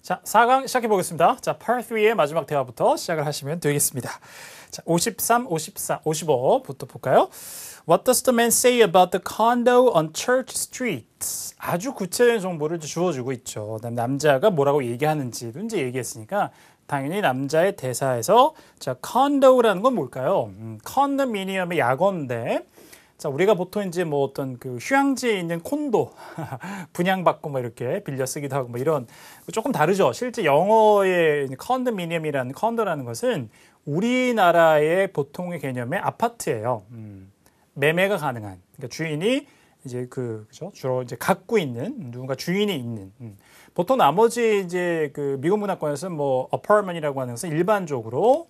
자, 4강 시작해 보겠습니다. 자, Part 3의 마지막 대화부터 시작을 하시면 되겠습니다. 자, 53, 54, 55부터 볼까요? What does the man say about the condo on Church Street? 아주 구체적인 정보를 주어주고 있죠. 그다음 남자가 뭐라고 얘기하는지도 이제 얘기했으니까 당연히 남자의 대사에서 자, condo라는 건 뭘까요? 컨도미니엄의 약어인데 자, 우리가 보통 이제 뭐 어떤 그 휴양지에 있는 콘도 분양받고 뭐 이렇게 빌려 쓰기도 하고 뭐 이런 조금 다르죠. 실제 영어의 컨도미니엄이라는 컨도라는 것은 우리나라의 보통의 개념의 아파트예요. 매매가 가능한. 그러니까 주인이 이제 그죠? 주로 이제 갖고 있는 누군가 주인이 있는. 보통 나머지 이제 그 미국 문화권에서는 뭐 어파트먼이라고 하는 것은 일반적으로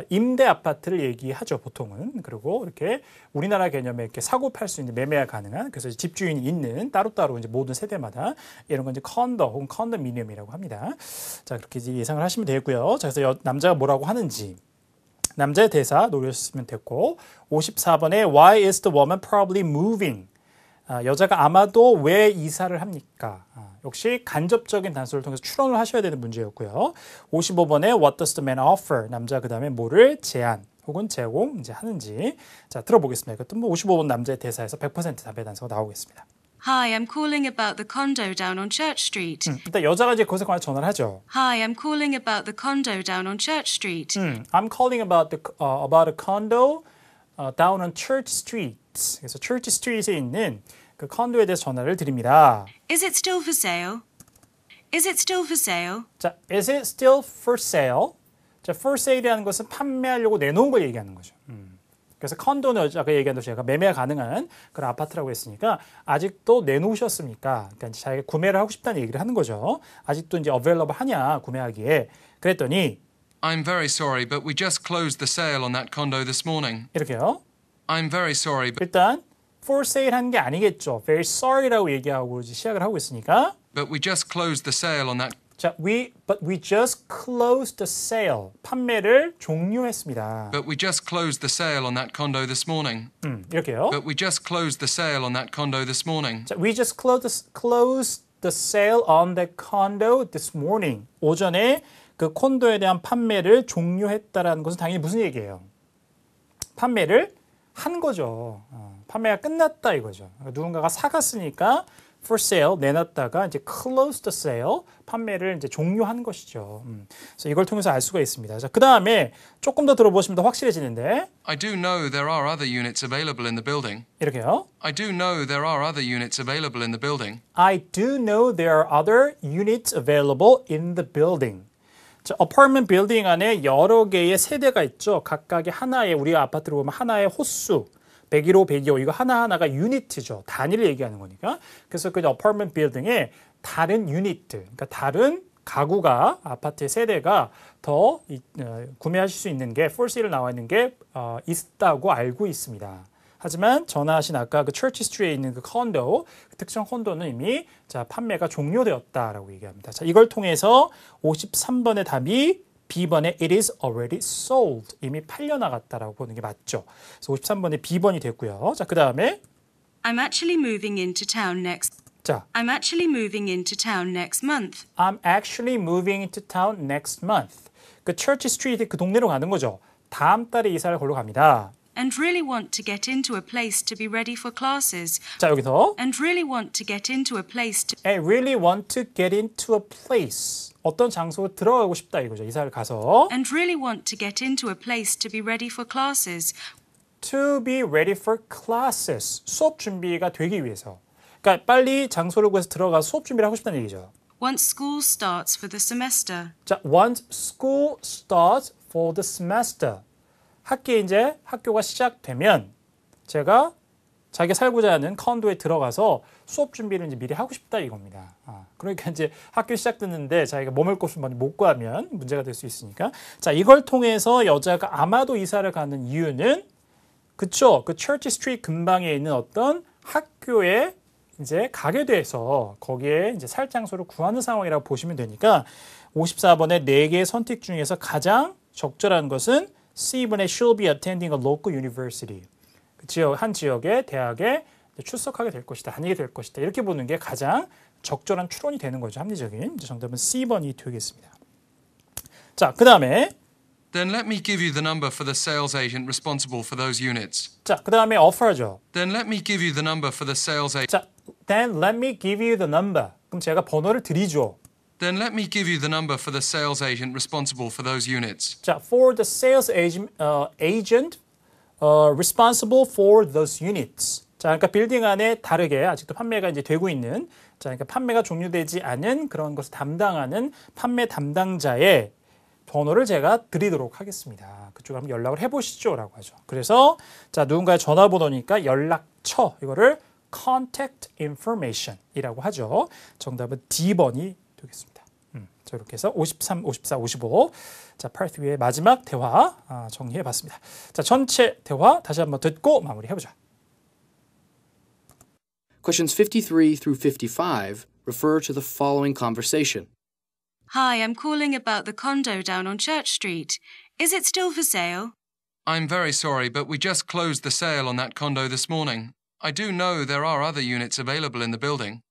임대 아파트를 얘기하죠, 보통은. 그리고 이렇게 우리나라 개념에 이렇게 사고 팔 수 있는 매매가 가능한 그래서 집주인이 있는 따로따로 이제 모든 세대마다 이런 건 이제 컨도 혹은 컨도미니엄이라고 합니다. 자, 그렇게 이제 예상을 하시면 되고요. 자, 그래서 남자가 뭐라고 하는지 남자의 대사 노려주시면 됐고 54번에 Why is the woman probably moving? 여자가 아마도 왜 이사를 합니까? 역시 간접적인 단서를 통해서 추론을 하셔야 되는 문제였고요. 55번에 What does the man offer? 남자 그 다음에 뭐를 제안 혹은 제공 이제 하는지 자 들어보겠습니다. 이것도 뭐 55번 남자의 대사에서 100% 답의 단서가 나오겠습니다. Hi, I'm calling about the condo down on Church Street. 일단 여자가 이제 그것에 관해 전화를 하죠. Hi, I'm calling about the condo down on Church Street. I'm calling about a condo down on Church Street. 그래서 Church Street에 있는 그 컨도에 대해서 전화를 드립니다. Is it still for sale? Is it still for sale? 자, is it still for sale? 자, for sale이라는 것은 판매하려고 내놓은 걸 얘기하는 거죠. 그래서 컨도는 아까 얘기한 대로 제가 매매가 가능한 그런 아파트라고 했으니까 아직도 내놓으셨습니까? 그러니까 자기가 구매를 하고 싶다는 얘기를 하는 거죠. 아직도 이제 available 하냐 구매하기에 그랬더니 I'm very sorry, but we just closed the sale on that condo this morning. 이렇게요. I'm very sorry, but 일단 for sale 하는 게 아니겠죠. very sorry라고 얘기하고 이제 시작을 하고 있으니까 we just closed the sale on that. 자, but we just closed the sale. 판매를 종료했습니다. But we just closed the sale on that condo this morning. 이렇게요. But we just closed the sale on that condo this morning. 자, we just closed the sale on the condo this morning. 오전에 그 콘도에 대한 판매를 종료했다라는 것은 당연히 무슨 얘기예요? 판매를 한 거죠. 판매가 끝났다 이거죠. 누군가가 사갔으니까 for sale 내놨다가 이제 close the sale 판매를 이제 종료한 것이죠. 그래서 이걸 통해서 알 수가 있습니다. 자, 그 다음에 조금 더 들어보시면 더 확실해지는데. I do know there are other units available in the building. 이렇게요. I do know there are other units available in the building. I do know there are other units available in the building. 자, apartment building 안에 여러 개의 세대가 있죠. 각각의 하나의 우리가 아파트를 보면 하나의 호수 101호, 102호 이거 하나하나가 유니트죠. 단위를 얘기하는 거니까. 그래서 그 apartment building에 다른 유니트, 그러니까 다른 가구가 아파트의 세대가 더 구매하실 수 있는 게 for sale 나와 있는 게 있다고 알고 있습니다. 하지만 전화하신 아까 그 Church Street에 있는 그 콘도, 그 특정 콘도는 이미 자 판매가 종료되었다라고 얘기합니다. 자, 이걸 통해서 53번의 답이 B번에 it is already sold. 이미 팔려나갔다라고 보는 게 맞죠. 그래서 53번에 B번이 됐고요. 자, 그 다음에 I'm actually moving into town next. 자, I'm actually moving into town next month. I'm actually moving into town next month. 그 Church Street 그 동네로 가는 거죠. 다음 달에 이사를 걸러 갑니다. And really want to get into a place to be ready for classes. 자, 여기서 And really want to get into a place to... I really want to get into a place. 어떤 장소로 들어가고 싶다 이거죠. 이사를 가서. And really want to get into a place to be ready for classes. To be ready for classes. 수업 준비가 되기 위해서. 그러니까 빨리 장소를 구해서 들어가서 수업 준비를 하고 싶다는 얘기죠. Once school starts for the semester. 자, once school starts for the semester. 학교가 시작되면 제가 자기가 살고자 하는 컨도에 들어가서 수업 준비를 이제 미리 하고 싶다 이겁니다. 그러니까 이제 학교 시작됐는데 자기가 머물 곳을 많이 못 구하면 문제가 될 수 있으니까. 자, 이걸 통해서 여자가 아마도 이사를 가는 이유는 그쵸? 그 Church Street 근방에 있는 어떤 학교에 이제 가게 돼서 거기에 이제 살 장소를 구하는 상황이라고 보시면 되니까 54번의 4개의 선택 중에서 가장 적절한 것은 C번에 should be attending a local university. 한 지역의 대학에 출석하게 될 것이다. 다니게 될 것이다. 이렇게 보는 게 가장 적절한 추론이 되는 거죠. 합리적인. 이제 정답은 C번이 되겠습니다. 자, 그 다음에 Then let me give you the number for the sales agent responsible for those units. 자, 그 다음에 offer죠. Then let me give you the number for the sales agent. 자, then let me give you the number. 그럼 제가 번호를 드리죠. Then let me give you the number for the sales agent responsible for those units. 자, for the sales agent responsible for those units. 자, 그러니까 빌딩 안에 다르게 아직도 판매가 이제 되고 있는, 자, 그러니까 판매가 종료되지 않은 그런 것을 담당하는 판매 담당자의 번호를 제가 드리도록 하겠습니다. 그쪽으로 한번 연락을 해보시죠라고 하죠. 그래서 자, 누군가의 전화번호니까 연락처, 이거를 contact information이라고 하죠. 정답은 D번이 되겠습니다. 자, 이렇게 해서 53, 54, 55. 자, Part 3의 마지막 대화 정리해봤습니다. 자, 전체 대화 다시 한번 듣고 마무리해보자. Questions 53 through 55 refer to the following conversation. Hi, I'm calling about the condo down on Church Street. Is it still for sale? I'm very sorry, but we just closed the sale on that condo this morning. I do know there are other units available in the building.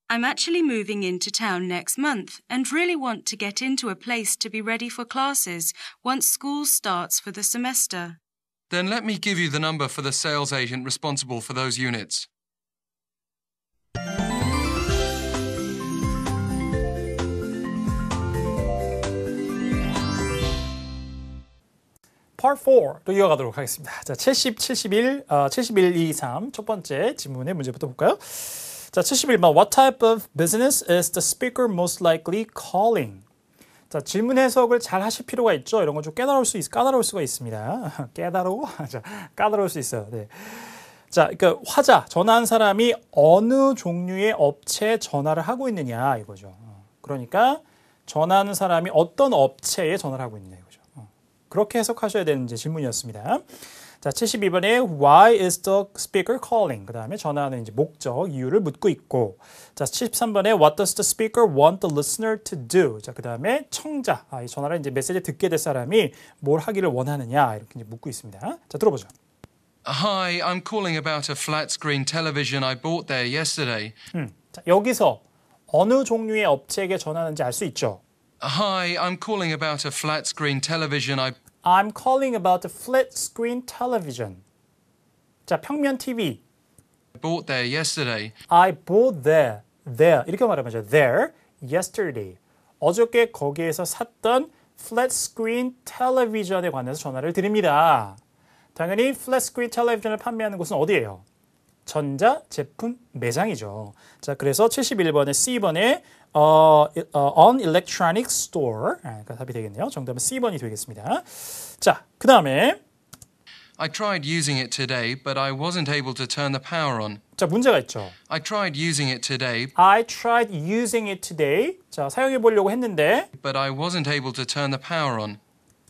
I'm actually moving into town next month and really want to get into a place to be ready for classes once school starts for the semester. Then let me give you the number for the sales agent responsible for those units. Part 4로 이어가도록 하겠습니다. 자, 70, 71, 71, 2, 3 첫 번째 지문의 문제부터 볼까요? 자, 71번 What type of business is the speaker most likely calling? 자, 질문 해석을 잘 하실 필요가 있죠. 이런 건 좀 까다로울 수가 있습니다. 까다로울 수 있어요. 네. 자, 그러니까 화자, 전화한 사람이 어느 종류의 업체에 전화를 하고 있느냐 이거죠. 그러니까 전화하는 사람이 어떤 업체에 전화를 하고 있느냐 이거죠. 그렇게 해석하셔야 되는 이제 질문이었습니다. 자, 72번에 Why is the speaker calling? 그 다음에 전화하는 이제 목적, 이유를 묻고 있고, 자, 73번에 What does the speaker want the listener to do? 자, 그 다음에 청자, 이 전화를 이제 메시지 듣게 될 사람이 뭘 하기를 원하느냐 이렇게 이제 묻고 있습니다. 자, 들어보죠. Hi, I'm calling about a flat screen television I bought there yesterday. 자, 여기서 어느 종류의 업체에게 전화하는지 알 수 있죠. Hi, I'm calling about a flat screen television I'm calling about the flat screen television. 자, 평면 TV. bought there yesterday. I bought there 이렇게 말하면 되죠. There yesterday. 어저께 거기에서 샀던 flat screen television에 관해서 전화를 드립니다. 당연히 flat screen television을 판매하는 곳은 어디예요? 전자 제품 매장이죠. 자, 그래서 71번에 C번에 on electronic store. 그러니까 답이 되겠네요. 정답은 C번이 되겠습니다. 자, 그 다음에 I tried using it today, but I wasn't able to turn the power on. 자, 문제가 있죠. I tried using it today, I tried using it today. 자, 사용해 보려고 했는데 but I wasn't able to turn the power on.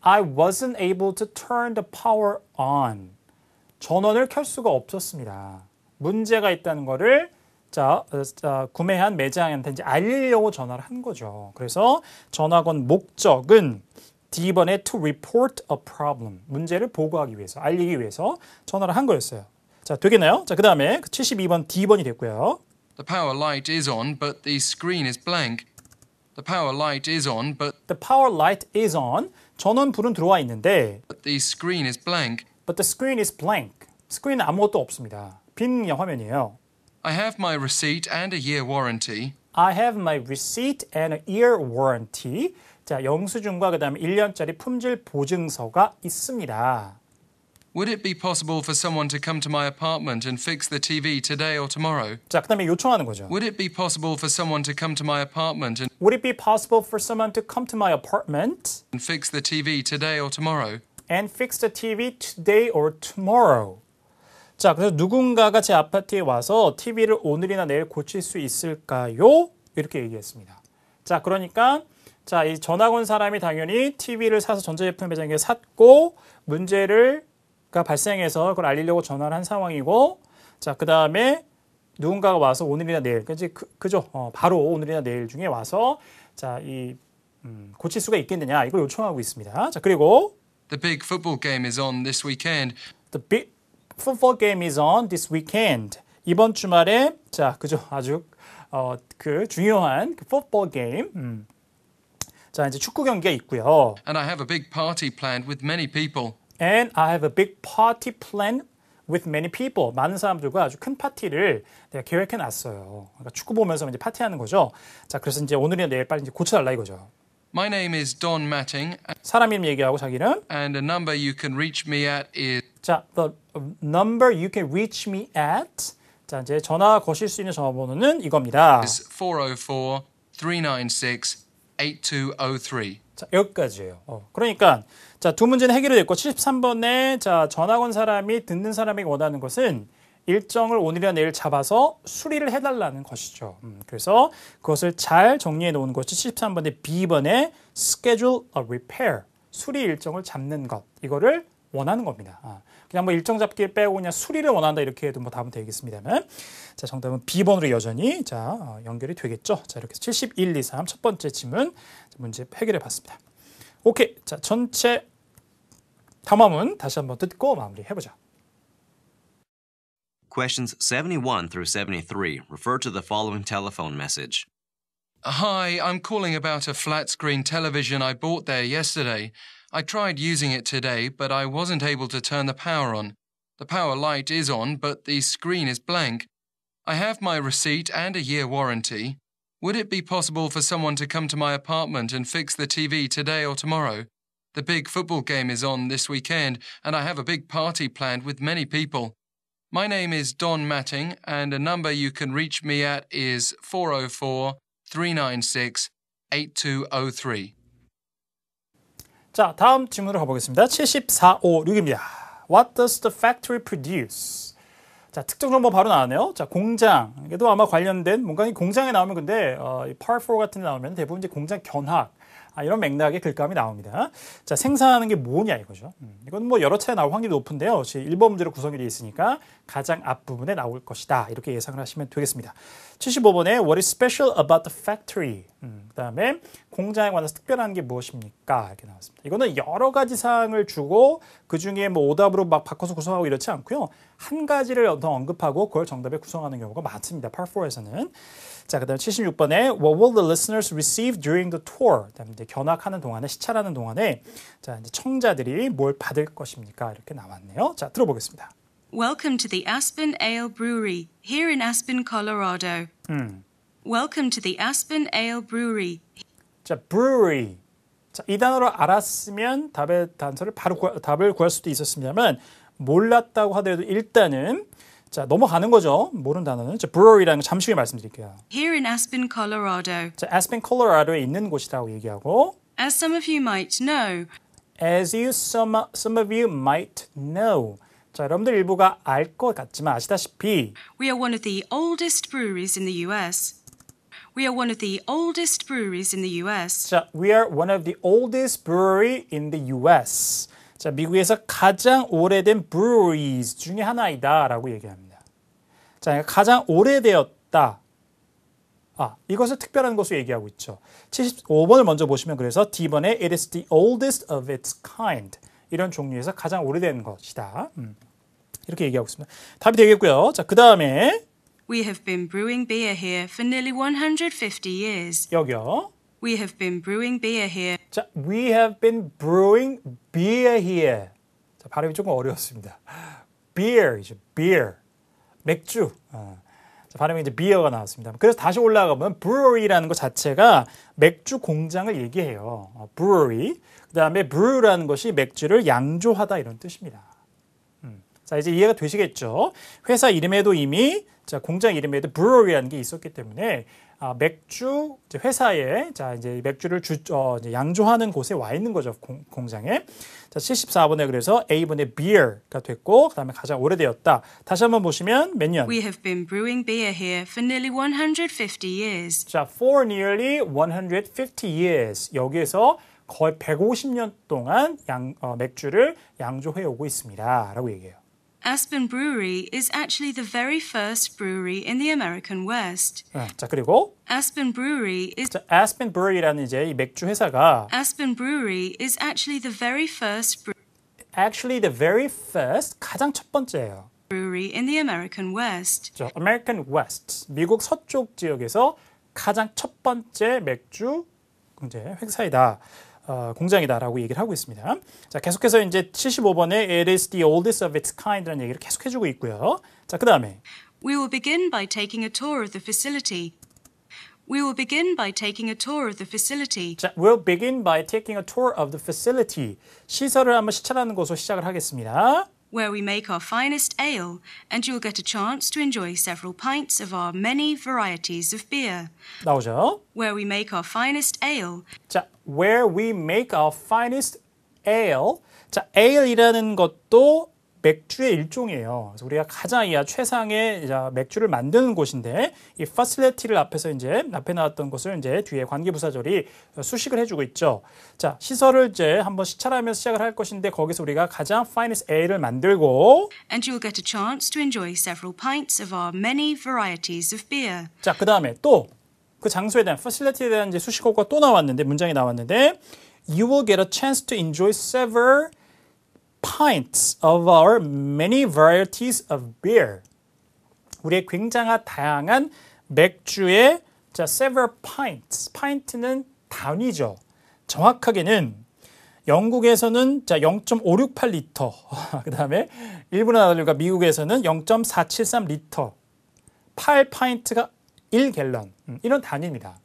I wasn't able to turn the power on. 전원을 켤 수가 없었습니다. 문제가 있다는 거를 구매한 매장한테 이제 알리려고 전화를 한 거죠. 그래서 전화 건 목적은 D번에 to report a problem. 문제를 보고하기 위해서, 알리기 위해서 전화를 한 거였어요. 자, 되겠나요? 자, 그 다음에 72번 D번이 됐고요. The power light is on, but the screen is blank. The power light is on, but The power light is on. 전원 불은 들어와 있는데 the screen is blank. but the screen is blank. 스크린은 아무것도 없습니다. 빈 화면이에요. I have my receipt and a year warranty. I have my receipt and a year warranty. 자, 영수증과 그 다음에 1년짜리 품질 보증서가 있습니다. Would it be possible for someone to come to my apartment and fix the TV today or tomorrow? 자, 그 다음에 요청하는 거죠. Would it be possible for someone to come to my apartment Would it be possible for someone to come to my apartment and fix the TV today or tomorrow? and fix the TV today or tomorrow? 자, 그래서 누군가가 제 아파트에 와서 TV를 오늘이나 내일 고칠 수 있을까요? 이렇게 얘기했습니다. 자, 그러니까 자, 이 전화 건 사람이 당연히 TV를 사서 전자제품 매장에 샀고 문제가 발생해서 그걸 알리려고 전화를 한 상황이고, 자, 그 다음에 누군가가 와서 오늘이나 내일, 그죠? 바로 오늘이나 내일 중에 와서 자, 고칠 수가 있겠느냐 이걸 요청하고 있습니다. 자, 그리고 The big football game is on this weekend. The big football game is on this weekend. 이번 주말에 자, 그죠? 아주 그 중요한 그 football game. 자, 이제 축구 경기가 있고요. And I have a big party planned with many people. And I have a big party planned with many people. 많은 사람들과 아주 큰 파티를 내가 계획해 놨어요. 그러니까 축구 보면서 이제 파티하는 거죠. 자, 그래서 이제 오늘이나 내일 빨리 이제 고쳐달라 이거죠. My name is Don Matting, 사람 이름 얘기하고 자기 이름. and a number you can reach me at is 자, the number you can reach me at. 자, 이제 전화 거실 수 있는 전화번호는 이겁니다. 404-396-8203. 자, 여기까지예요. 그러니까 자, 두 문제는 해결이 됐고 73번에 자, 전화 건 사람이 듣는 사람에게 원하는 것은 일정을 오늘이나 내일 잡아서 수리를 해달라는 것이죠. 그래서 그것을 잘 정리해 놓은 것이 73번의 B번의 schedule a repair, 수리 일정을 잡는 것, 이거를 원하는 겁니다. 그냥 뭐 일정 잡기를 빼고 그냥 수리를 원한다 이렇게 해도 뭐 답은 되겠습니다만, 자, 정답은 B번으로 여전히 자, 연결이 되겠죠. 자, 이렇게 71, 2, 3 첫 번째 질문 문제 해결해 봤습니다. 오케이, 자, 전체 담화문 다시 한번 듣고 마무리해 보자. Questions 71 through 73 refer to the following telephone message. Hi, I'm calling about a flat-screen television I bought there yesterday. I tried using it today, but I wasn't able to turn the power on. The power light is on, but the screen is blank. I have my receipt and a year warranty. Would it be possible for someone to come to my apartment and fix the TV today or tomorrow? The big football game is on this weekend, and I have a big party planned with many people. My name is Don Matting, and a number you can reach me at is 404-396-8203. 자, 다음 질문으로 가보겠습니다. 7456입니다. What does the factory produce? 자, 특정 정보 바로 나왔네요. 자, 공장. 이게도 아마 관련된 뭔가 이 공장에 나오면 근데 Part 4 같은 데 나오면 대부분 이제 공장 견학 이런 맥락의 글감이 나옵니다. 자, 생산하는 게 뭐냐 이거죠. 이건 뭐 여러 차례 나올 확률이 높은데요. 1번 문제로 구성이 되어 있으니까 가장 앞부분에 나올 것이다. 이렇게 예상을 하시면 되겠습니다. 75번에 What is special about the factory? 그다음에 공장에 관해서 특별한 게 무엇입니까? 이렇게 나왔습니다. 이거는 여러 가지 사항을 주고 그중에 뭐 오답으로 막 바꿔서 구성하고 이렇지 않고요. 한 가지를 더 언급하고 그걸 정답에 구성하는 경우가 많습니다. Part 4에서는. 자, 그다음 76번에 What will the listeners receive during the tour? 그다음에 이제 견학하는 동안에 시찰하는 동안에 자, 이제 청자들이 뭘 받을 것입니까? 이렇게 나왔네요. 자, 들어보겠습니다. Welcome to the Aspen Ale Brewery, here in Aspen, Colorado. Welcome to the Aspen Ale Brewery. 자, brewery. 자, 이 단어를 알았으면 답을 구할 수도 있었습니다만 몰랐다고 하더라도 일단은 자, 넘어가는 거죠. 모르는 단어는. 자, brewery라는 거 잠시 후에 말씀드릴게요. Here in Aspen, Colorado. 자, Aspen, Colorado에 있는 곳이라고 얘기하고 As some of you might know. As you some of you might know. 자, 여러분들 일부가 알 것 같지만 아시다시피 We are one of the oldest breweries in the US. We are one of the oldest breweries in the US. 자, we are one of the oldest brewery in the US. 자, 미국에서 가장 오래된 breweries 중에 하나이다 라고 얘기합니다. 자, 가장 오래되었다. 이것을 특별한 것으로 얘기하고 있죠. 75번을 먼저 보시면 그래서 D번에 It is the oldest of its kind. 이런 종류에서 가장 오래된 것이다. 이렇게 얘기하고 있습니다. 답이 되겠고요. 자, 그 다음에 We have been brewing beer here for nearly 150 years. 여기요. We have been brewing beer here. 자, we have been brewing beer here. 자, 발음이 조금 어려웠습니다. beer이죠, beer. 맥주. 자, 발음이 이제 beer가 나왔습니다. 그래서 다시 올라가면 brewery라는 것 자체가 맥주 공장을 얘기해요. brewery. 그 다음에 brew라는 것이 맥주를 양조하다 이런 뜻입니다. 자, 이제 이해가 되시겠죠? 회사 이름에도 이미 자, 공장 이름에도 brewery라는 게 있었기 때문에 맥주 이제 회사에 자, 이제 맥주를 이제 양조하는 곳에 와 있는 거죠. 공장에. 자, 74번에 그래서 A번에 beer가 됐고 그다음에 가장 오래되었다. 다시 한번 보시면 몇 년? We have been brewing beer here for nearly 150 years. 자, for nearly 150 years. 여기에서 거의 150년 동안 맥주를 양조해 오고 있습니다. 라고 얘기해요. Aspen Brewery is actually the very first brewery in the American West. 자, 그리고 Aspen Brewery is Aspen Brewery라는 이제 이 맥주 회사가 Aspen Brewery is actually the very first actually the very first 가장 첫 번째예요. brewery in the American West. American West, 미국 서쪽 지역에서 가장 첫 번째 맥주 이제 회사이다. 공장이다라고 얘기를 하고 있습니다. 자, 계속해서 이제 75번에 It is the oldest of its kind라는 얘기를 계속 해주고 있고요. 자, 그 다음에 We will begin by taking a tour of the facility. We will begin by taking a tour of the facility. 자, we'll begin by taking a tour of the facility. 시설을 한번 시찰하는 곳으로 시작을 하겠습니다. Where we make our finest ale, and you'll get a chance to enjoy several pints of our many varieties of beer. 나오죠? Where we make our finest ale, 자, where we make our finest ale. 자, ale이라는 것도 맥주의 일종이에요. 그래서 우리가 가장 최상의 맥주를 만드는 곳인데 이 facility를 앞에서 이제 앞에 나왔던 것을 이제 뒤에 관계부사절이 수식을 해주고 있죠. 자, 시설을 이제 한번 시찰하면서 시작을 할 것인데 거기서 우리가 가장 finest ale을 만들고 and you'll get a chance to enjoy several pints of our many varieties of beer. 자, 그 다음에 또 그 장소에 대한 facility에 대한 이제 수식어가 또 나왔는데 문장이 나왔는데 You will get a chance to enjoy several pints of our many varieties of beer. 우리의 굉장한 다양한 맥주의 자, several pints. pint는 단위죠. 정확하게는 영국에서는 자 0.568리터. 그다음에 일본의 나라들과 미국에서는 0.473리터. 8파인트가 1갤런. 이런 단위입니다.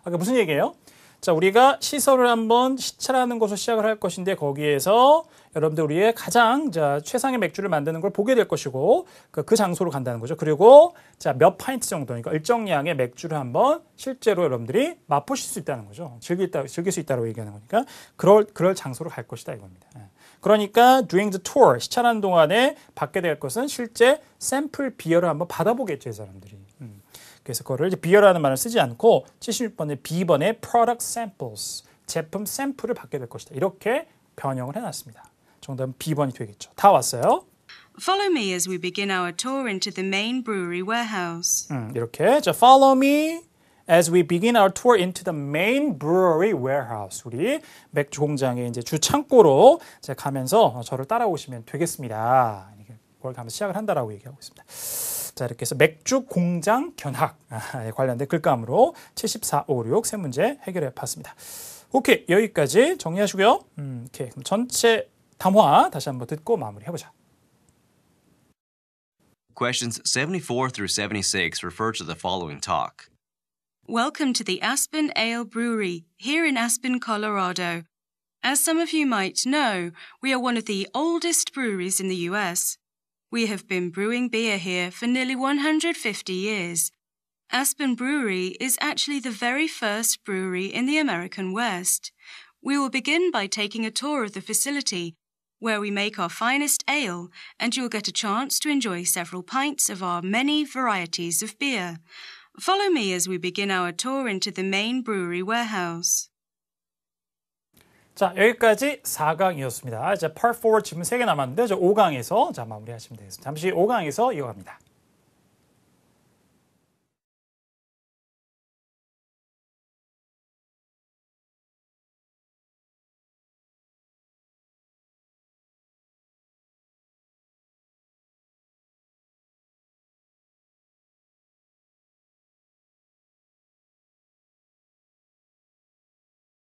그러니까 무슨 얘기예요? 자, 우리가 시설을 한번 시찰하는 곳으로 시작을 할 것인데 거기에서 여러분들 우리의 가장 최상의 맥주를 만드는 걸 보게 될 것이고 그 장소로 간다는 거죠. 그리고 자, 몇 파인트 정도, 그러니까 일정량의 맥주를 한번 실제로 여러분들이 맛보실 수 있다는 거죠. 즐길 수 있다고 얘기하는 거니까 그럴 장소로 갈 것이다 이겁니다. 그러니까 during the tour, 시찰하는 동안에 받게 될 것은 실제 샘플 비어를 한번 받아보겠죠, 이 사람들이. 그래서 그거를 이제 비어라는 말을 쓰지 않고 76번에 B번에 product samples, 제품 샘플을 받게 될 것이다. 이렇게 변형을 해놨습니다. 정답은 B번이 되겠죠. 다 왔어요. Follow me as we begin our tour into the main brewery warehouse. 이렇게 자, follow me as we begin our tour into the main brewery warehouse. 우리 맥주 공장의 이제 주 창고로 가면서 저를 따라오시면 되겠습니다. 그걸 가면서 시작을 한다라고 얘기하고 있습니다. 자, 이렇게 해서 맥주 공장 견학에 관련된 글감으로 74, 5, 6 세 문제 해결해 봤습니다. 오케이, 여기까지 정리하시고요. 오케이, 그럼 전체 담화 다시 한번 듣고 마무리해보자. Questions 74 through 76 refer to the following talk. Welcome to the Aspen Ale Brewery, here in Aspen, Colorado. As some of you might know, we are one of the oldest breweries in the US. We have been brewing beer here for nearly 150 years. Aspen Brewery is actually the very first brewery in the American West. We will begin by taking a tour of the facility, where we make our finest ale, and you'll get a chance to enjoy several pints of our many varieties of beer. Follow me as we begin our tour into the main brewery warehouse. 자, 여기까지 4강이었습니다. 이제 Part 4 질문 3개 남았는데 5강에서 마무리하시면 되겠습니다. 잠시 5강에서 이어갑니다.